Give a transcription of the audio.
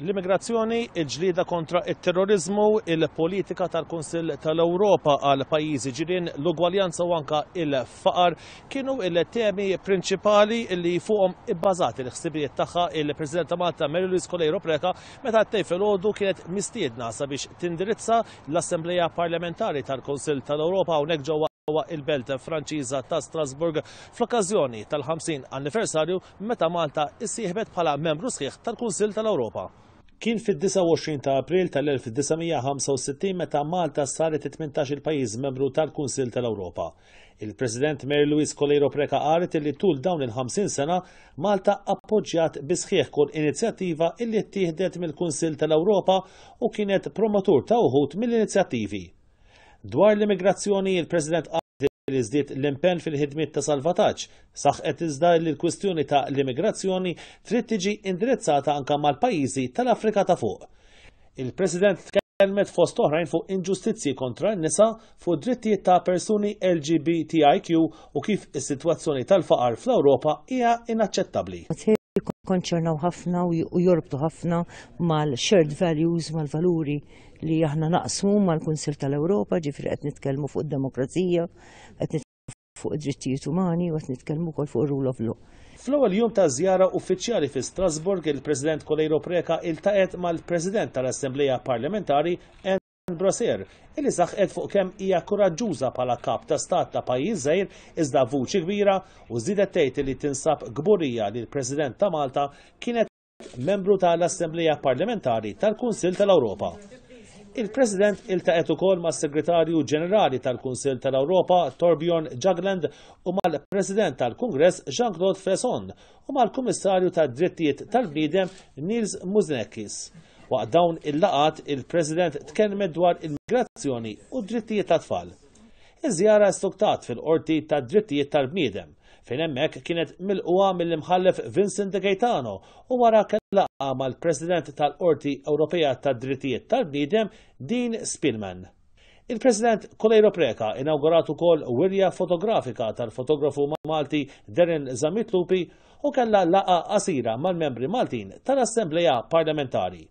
L-immigrazzjoni, il-ġlieda kontra il-terrorizmu, il-politika tal-Kunsill tal-Ewropa għal pajjiżi ġirien, l-ugwaljanza u anka il-faqar kienu il-temi prinċipali li fuqhom ibbażati l-ħsibijiet tagħha il-President ta' Malta Mary Louise Coleiro Preca meta ttej filgħodu kienet mistiedna sabiex tindirizza l-Assembleja Parlamentari tal-Kunsill tal-Ewropa hawnhekk ġewwa il-belt Franċiża ta' Strasburg fl-okkażjoni tal-50 anniversarju meta Malta issieħbet bħala membru sħiħ tal-Kunsill tal-Ewropa. Kien fid-29 ta' April tal-1965 meta Malta saret 18 il-pajjiż membru tal-Kunsill tal-Ewropa. Il-President Mary Louise Coleiro Preca qalet li tul dawn il-50 sena Malta appoġġjat bisħieħ kull inizjattiva illi ttieħdet mill-Kunsill tal-Ewropa u kienet promotur ta' uħud mill-inizjattivi. Dwar l-immigrazzjoni, il-President li żdied l-impenn fil-ħidmiet ta' salvataġġ, saħqet iżda li l-kwistjoni ta' l-immigrazzjoni trid tiġi indirizzata anke mal-pajjiżi tal-Afrika ta' fuq. Il-President tkellmet fost oħrajn fuq inġustizzji kontra n-nisa fuq drittijiet ta' persuni LGBTIQ u kif is-sitwazzjoni tal-faqar fl-Ewropa hija inaċċettabbli. Konċernaw ħafna u jorbtu ħafna mal-shared values, mal-valuri li aħna naqsmu mal-Kunsill tal-Ewropa, ġifri qed nitkellmu fuq id-demokrazija, qed nitkellmu fuq id-drittijiet umani u qed nitkellmu wkoll fuq ir-rule of law. Fl-ewwel jum ta' żjara uffiċjali fi Strasburg, il-President Coleiro Preca iltaqet mal-President tal-Assembleja Parlamentari Brasser, illi saħqet fuq kemm hija kuraġġuża bħala kap ta' stat ta' pajjiż żgħir iżda vuċi kbira u żiedet tgħid li tinsab gburija li l-President ta' Malta kienet membru tal-Assembleja Parlamentari tal-Kunsill tal-Ewropa. Il-President iltaqet ukoll mas-Segretarju Ġenerali tal-Kunsill tal-Ewropa Torbjorn Jagland u mal-President tal-Kungress Jean-Claude Fesson u mal-Kummissarju tad-Drittijiet tal-Bniedem Nils Muižnieks. Waqt dawn il-laqat il-President tkellmet dwar il-migrazzjoni u d-drittijiet tat-tfal. Iż-żjara stuktat fil-qorti tad-drittijiet tal-bniedem fejn hemmhekk kienet milquha mill-imħallef Vincent De Gaetano u wara laqa mal-President tal-Qorti Ewropea tad-Drittijiet tal-Bniedem Dean Spillman. Il-President Coleiro Preca inawgurat ukoll wirja fotografika tal-fotografu Malti Darren Zamitlupi u kellha laqa qasira mal-membri Maltin tal-Assembleja Parlamentari.